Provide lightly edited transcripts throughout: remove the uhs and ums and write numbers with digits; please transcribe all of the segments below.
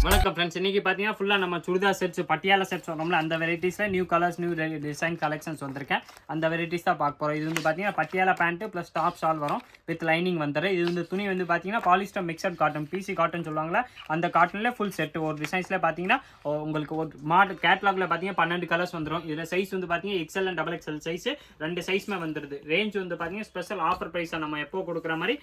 வணக்கம் ஃப்ரெண்ட்ஸ், இன்னைக்கு பார்த்தீங்கன்னா ஃபுல்லாக நம்ம சுடிதார் செட்ஸ் பட்டியாலா செட்ஸ் வரோம்ல, அந்த வெரைட்டிஸில் new colours new design collections வந்திருக்கேன். அந்த வெரைட்டிஸ் தான் பார்க்க போகிறோம். இது வந்து பார்த்தீங்கன்னா Patiala pant plus top shawl வரும் வித் லைனிங் வந்துடும். இது வந்து துணி வந்து பார்த்தீங்கன்னா polyester mixed cotton, PC cotton சொல்லுவாங்களா, அந்த காட்டனில் ஃபுல் செட்டு. ஒரு டிசைன்ஸில் பார்த்தீங்கன்னா உங்களுக்கு ஒரு கேட்லாகில் பார்த்தீங்கன்னா 12 கலர்ஸ் வந்துடும். இதில் சைஸ் வந்து பார்த்தீங்கன்னா XL and double XL size ரெண்டு சைஸ்மே வந்துடுது. ரேஞ்ச் வந்து பார்த்தீங்கன்னா ஸ்பெஷல் ஆஃபர் ப்ரைஸாக நம்ம எப்போ கொடுக்குற மாதிரி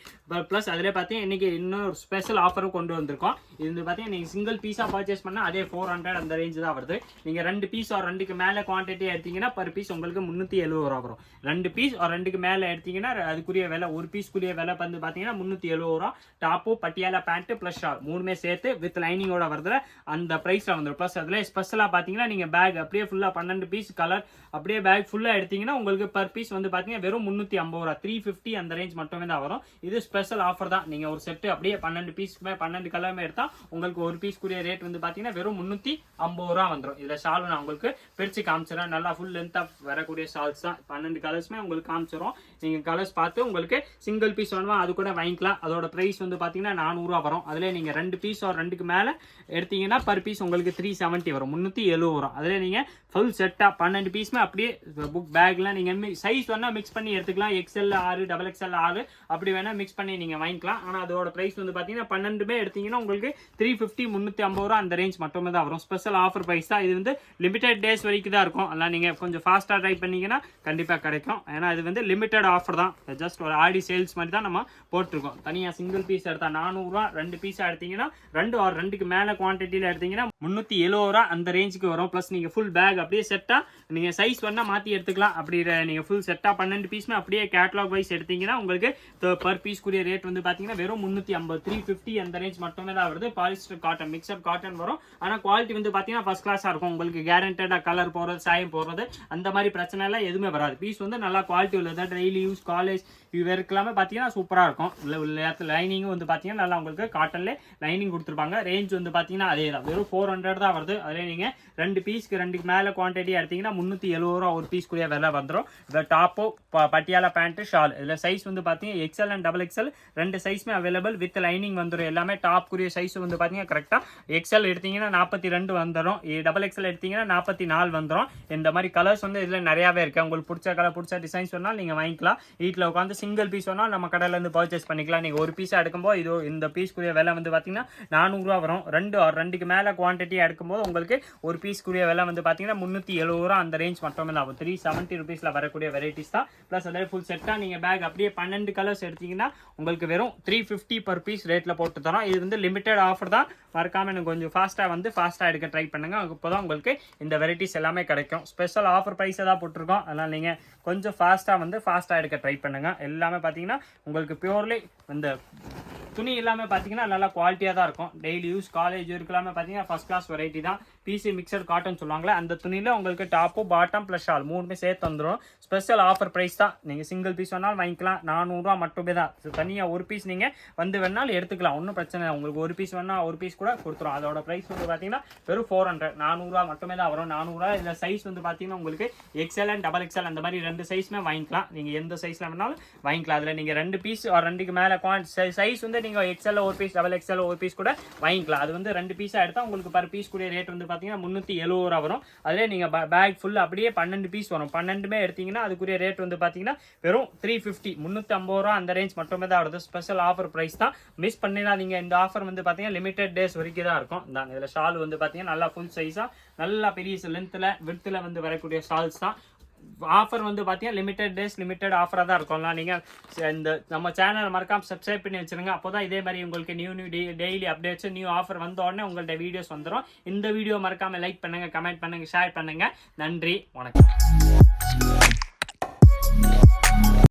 ப்ளஸ் அதில் பார்த்தீங்கன்னா இன்றைக்கி இன்னொரு ஸ்பெஷல் ஆஃபரும் கொண்டு வந்திருக்கோம். இது வந்து பார்த்தீங்கன்னா நீங்கள் சிங்கிள் பீஸாக பர்ச்சேஸ் பண்ணால் அதே 400 அந்த ரேஞ்ச் தான் வருது. நீங்கள் 2 பீஸ் ஒரு 2க்கு மேலே குவான்டிட்டி எடுத்தீங்கன்னா பர் பீஸ் உங்களுக்கு 370 ரூபா வரும். 2 பீஸ் ஒரு 2க்கு மேலே எடுத்தீங்கன்னா அதுக்குரிய விலை, ஒரு பீஸ்க்குரிய விலை வந்து பார்த்தீங்கன்னா 370 ரூபா. Top Patiala pant plus shawl மூணுமே சேர்த்து வித் லைனிங்கோட வருது அந்த ப்ரைஸில் வந்துடும். ப்ளஸ் அதில் ஸ்பெஷலாக பார்த்தீங்கன்னா நீங்கள் பேக் அப்படியே ஃபுல்லாக 12 பீஸ் கலர் அப்படியே பேக் ஃபுல்லாக எடுத்தீங்கன்னா உங்களுக்கு பர் பீஸ் வந்து பார்த்தீங்கன்னா வெறும் 350 ரூபா, 350 அந்த ரேஞ்ச் மட்டுமே தான் வரும். இது ஸ்பெஷல் ஆஃபர் தான். நீங்கள் ஒரு செட்டு அப்படியே 12 பீஸ்க்குமே 12 கலருமே எடுத்தால் உங்களுக்கு ஒரு பீஸ்க்குரிய ரேட் வந்து பார்த்தீங்கன்னா வெறும் 350 ரூபா வந்துடும். இதில் ஷால் நான் உங்களுக்கு பிரித்து காமிச்சிடறேன். நல்லா ஃபுல் லென்த்தாக வரக்கூடிய ஷால்ஸ் தான். 12 கலர்ஸுமே உங்களுக்கு காமிச்சிடும். நீங்கள் கலர்ஸ் பார்த்து உங்களுக்கு சிங்கிள் பீஸ் வேணுமா அது கூட வாங்கிக்கலாம். அதோட ப்ரைஸ் வந்து பார்த்தீங்கன்னா 400 ரூபா வரும். அதில் நீங்கள் 2 பீஸ் ஒரு 2க்கு மேலே எடுத்தீங்கன்னா பர் பீஸ் உங்களுக்கு 370 வரும், 370 வரும். அதில் நீங்கள் ஃபுல் செட்டாக 12 பீஸுமே அப்படியே புக் பேக்லாம் நீங்கள் சைஸ் வேணால் மிக்ஸ் பண்ணி எடுத்துக்கலாம். எக்ஸ்எல் 6, டபுள் எக்ஸ்எல் 6 அப்படி வேணால் மிக்ஸ் பண்ணி நீங்கள் வாங்கிக்கலாம். ஆனால் அதோட ப்ரைஸ் வந்து பார்த்தீங்கன்னா 12 எடுத்தீங்கன்னா உங்களுக்கு 350 350 ரூபா அந்த ரேஞ்ச் மட்டுமே தான் வரும். ஸ்பெஷல் ஆஃபர் ப்ரைஸ் தான். இது வந்து லிமிடெட் டேஸ் வரைக்கும் தான் இருக்கும். அதனால் நீங்கள் கொஞ்சம் ஃபாஸ்ட்டாக ட்ரை பண்ணிங்கன்னா கண்டிப்பாக கிடைக்கும். ஏன்னா இது வந்து லிமிடெட் ஆஃபர் தான். ஜஸ்ட் ஒரு ஆடி சேல்ஸ் மாதிரி தான் நம்ம போட்டிருக்கோம். தனியாக சிங்கிள் பீஸ் எடுத்தால் 400 ரூபா, 2 பீஸாக எடுத்தீங்கன்னா 2க்கு மேலே குவான்டிட்டியில் எடுத்தீங்கன்னா 370 ரூபா அந்த ரேஞ்சுக்கு வரும். ப்ளஸ் நீங்கள் ஃபுல் பேக் அப்படியே செட்டாக நீங்கள் சைஸ் வேணால் மாற்றி எடுத்துக்கலாம். அப்படி நீங்கள் ஃபுல் செட்டாக 12 பீஸுமே அப்படியே கேட்லாக் வைஸ் எடுத்தீங்கன்னா உங்களுக்கு பர் பீஸ்க்குரிய ரேட் வந்து பார்த்தீங்கன்னா வெறும் 350 350 அந்த ரேஞ்ச் மட்டுமே தான் வருது. பாலிஸ்டர் காட்டன் மிக்சட் காட்டன் வரும். ஆனால் குவாலிட்டி வந்து பார்த்தீங்கன்னா ஃபர்ஸ்ட் கிளாஸாக இருக்கும். உங்களுக்கு கேரண்டடாக கலர் போடுறது, சாயம் போடுறது அந்த மாதிரி பிரச்சனை எல்லாம் எதுவுமே வராது. பீஸ் வந்து நல்லா குவாலிட்டி உள்ளது. டெய்லி யூஸ், காலேஜ் இவருக்கெல்லாமே பார்த்தீங்கன்னா சூப்பராக இருக்கும். லைனிங்கும் வந்து பார்த்தீங்கன்னா நல்லா உங்களுக்கு காட்டன்லேயே லைனிங் கொடுத்துருப்பாங்க. ரேஞ்ச் வந்து பார்த்தீங்கன்னா அதே தான், வெறும் 400 தான் வருது. அதில் நீங்கள் 2 பீஸ்க்கு 2க்கு மேலே குவான்டிட்டி எடுத்தீங்கன்னா 370 ரூபா ஒரு பீஸ்க்குரிய விலை வந்துடும். இந்த டாப்போ பட்டியாலா பேண்ட்டு ஷால் இதில் சைஸ் வந்து பார்த்தீங்கன்னா எக்ஸ்எல் அண்ட் டபுள் எக்ஸ்எல் 2 சைஸுமே அவைலபிள் வித் லைனிங் வந்துடும். எல்லாமே டாப்க்குரிய சைஸ் வந்து பார்த்தீங்கன்னா கரெக்டாக எக்ஸ்எல் எடுத்தீங்கன்னா 42 வந்துடும், டபுள் எக்ஸ்எல் எடுத்தீங்கன்னா 44 வந்துடும். இந்த மாதிரி கலர்ஸ் வந்து இதில் நிறையாவே இருக்குது. உங்களுக்கு பிடிச்ச கலர் பிடிச்ச டிசைன்ஸ் சொன்னால் நீங்கள் வாங்கிக்கலாம். வீட்டில் உட்காந்து சிங்கிள் பீஸ் வேணால் நம்ம கடையிலேருந்து பர்ச்சேஸ் பண்ணிக்கலாம். நீங்கள் ஒரு பீஸாக எடுக்கும்போது இது இந்த பீஸ்க்குரிய விலை வந்து பார்த்தீங்கன்னா 400 ரூபா வரும். 2க்கு மேலே குவான்டிட்டி எடுக்கும்போது உங்களுக்கு ஒரு பீஸ்க்குரிய விலை வந்து பார்த்தீங்கன்னா 370 ரூபா அந்த ரேஞ்ச் மட்டுமே தான். 370 ருபீஸில் வரக்கூடிய வெரைட்டிஸ் தான். ப்ளஸ் அதாவது ஃபுல் செட்டாக நீங்கள் பேக் அப்படியே 12 கலர்ஸ் எடுத்தீங்கன்னா உங்களுக்கு வெறும் 350 பர் பீஸ் ரேட்டில் போட்டு தரோம். இது வந்து லிமிடெட் ஆஃபர் தான். மறக்காமல் எனக்கு கொஞ்சம் ஃபாஸ்ட்டாக எடுக்க ட்ரை பண்ணுங்க. அப்போ தான் உங்களுக்கு இந்த வெரைட்டிஸ் எல்லாமே கிடைக்கும். ஸ்பெஷல் ஆஃபர் ப்ரைஸை தான் போட்டிருக்கோம். அதனால் நீங்கள் கொஞ்சம் ஃபாஸ்ட்டாக எடுக்க ட்ரை பண்ணுங்க. எல்லாமே பார்த்தீங்கன்னா உங்களுக்கு பியூர்லி இந்த துணி எல்லாமே பார்த்தீங்கன்னா நல்லா குவாலிட்டியாக தான் இருக்கும். டெய்லி யூஸ், காலேஜ் இருக்கலாமே பார்த்தீங்கன்னா ஃபர்ஸ்ட் கிளாஸ் வெரைட்டி தான். பிசி மிக்சட் காட்டன் சொல்லுவாங்களே அந்த துணியில் உங்களுக்கு டாப்பு பாட்டம் ப்ளஸ் ஷால் மூணுமே சேர்த்து வந்துடும். ஸ்பெஷல் ஆஃபர் ப்ரைஸ் தான். நீங்கள் சிங்கிள் பீஸ் வேணாலும் வாங்கிக்கலாம். 400 ரூபா மட்டுமே தான். தனியாக ஒரு பீஸ் நீங்கள் வந்து வேணாலும் எடுத்துக்கலாம், ஒன்றும் பிரச்சனை இல்லை. உங்களுக்கு ஒரு பீஸ் வேணால் ஒரு பீஸ் கூட கொடுத்துரும். அதோட ப்ரைஸ் வந்து பார்த்தீங்கன்னா வெறும் 400 400 ரூபா மட்டுமே தான் வரும். 400 ரூபா. இதில் சைஸ் வந்து பார்த்தீங்கன்னா உங்களுக்கு எக்ஸ்எல் அண்ட் டபுள் எக்ஸ்எல் அந்த மாதிரி 2 சைஸுமே வாங்கிக்கலாம். நீங்கள் எந்த சைஸில் வேணாலும் வாங்கிக்கலாம். அதில் நீங்கள் 2 பீஸ் ஒரு 2க்கு மேலே சைஸ் வந்து நீங்கள் எக்ஸ்எல் ஒரு பீஸ், டபுள் எக்ஸ்எல் ஒரு பீஸ் கூட வாங்கிக்கலாம். அது வந்து 2 பீஸாக எடுத்தால் உங்களுக்கு பர் பீஸ் கூடிய ரேட் வந்து பார்த்தீங்கன்னா 370 ரூபா வரும். அதிலே நீங்கள் பேக் ஃபுல் அப்படியே 12 பீஸ் வரும். 12மே எடுத்தீங்கன்னா அதுக்குரிய ரேட் வந்து பார்த்தீங்கன்னா வெறும் 350 350 ரூபா அந்த ரேஞ்ச் மட்டுமே தான் வருது. ஸ்பெஷல் ஆஃபர் ப்ரைஸ் தான். மிஸ் பண்ணிடாதீங்க. இந்த ஆஃபர் வந்து பார்த்தீங்கன்னா லிமிடெட் டேஸ் வரைக்கும் தான் இருக்கும். இந்த இதில் ஷால் வந்து பார்த்தீங்கன்னா நல்லா ஃபுல் சைஸாக நல்லா பெரிய லென்த்தில் வித்தில் வந்து வரக்கூடிய ஷால்ஸ் தான். ஆஃபர் வந்து பார்த்தீங்கன்னா லிமிடெட் டேஸ் லிமிடெட் ஆஃபராக தான் இருக்கும்ல. நீங்கள் இந்த நம்ம சேனல் மறக்காம சப்ஸ்கிரைப் பண்ணி வச்சுருங்க. அப்போ தான் இதே மாதிரி உங்களுக்கு new daily updates, new offer வந்த உடனே உங்கள்ட்ட வீடியோஸ் வந்துடும். இந்த வீடியோ மறக்காமல் லைக் பண்ணுங்கள், கமெண்ட் பண்ணுங்கள், ஷேர் பண்ணுங்கள். நன்றி, வணக்கம்.